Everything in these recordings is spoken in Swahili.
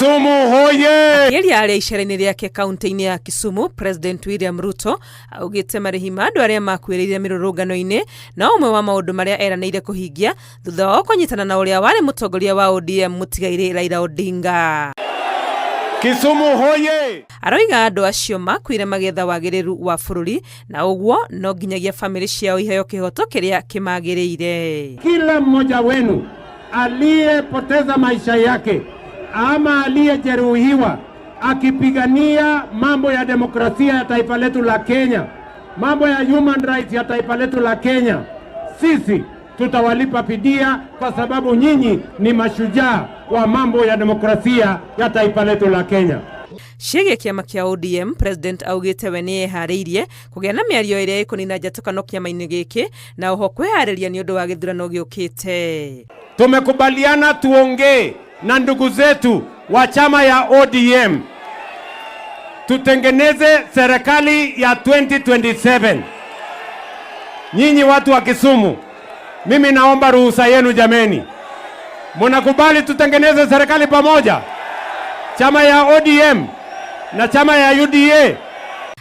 Kisumu hoye! Akiaria aria icera-inĩ rĩake kaunti-inĩ ya Kisumu, President William Ruto augĩte marĩhi ma andũ arĩa makuĩrĩire mĩrũrũngano-inĩ na ũmwe wa maũndũ marĩa eranĩire kũhingia thutha wa kũnyitana na ũrĩa warĩ mũtongoria wa ODM mũtigairĩ Raila Odinga. Kisumu hoye! Aroiga andũ acio makuire magetha wagĩrĩru wa bũrũri na ũguo no nginyagia famĩlĩ ciao iheo kĩhoto kĩrĩa kĩmagĩrĩire. Kila mmoja wenu aliyepoteza maisha yake ama aliyejeruhiwa akipigania mambo ya demokrasia ya taifa letu la Kenya, mambo ya human rights ya taifa letu la Kenya, sisi tutawalipa fidia kwa sababu nyinyi ni mashujaa wa mambo ya demokrasia ya taifa letu la Kenya. Ciĩgiĩ kĩama kĩa ODM, President augĩte we nĩ eharĩirie kũgĩa na mĩario ĩrĩa ĩkũnina njatũkano kĩama-inĩ gĩkĩ na oho kwĩharĩria nĩ ũndũ wa gĩthurano gĩũkĩte. Tumekubaliana tuongee na ndugu zetu wa chama ya ODM tutengeneze serikali ya 2027. Nyinyi watu wa Kisumu, mimi naomba ruhusa yenu jameni. Mnakubali tutengeneze serikali pamoja? Chama ya ODM na chama ya UDA.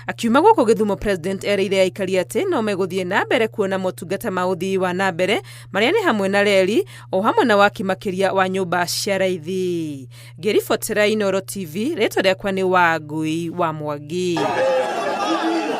Akiuma gũkũ Gĩthumo, President ereire aikari atĩ no megũthiĩ na mbere kuona motungata ma ũthii wa na mbere marĩa nĩ hamwe na reli o hamwe na waki makĩria wa nyũmba cia raithi. Ngĩribotera Inooro TV, rĩtwa rĩakwa nĩ Wangui wa Mwangi.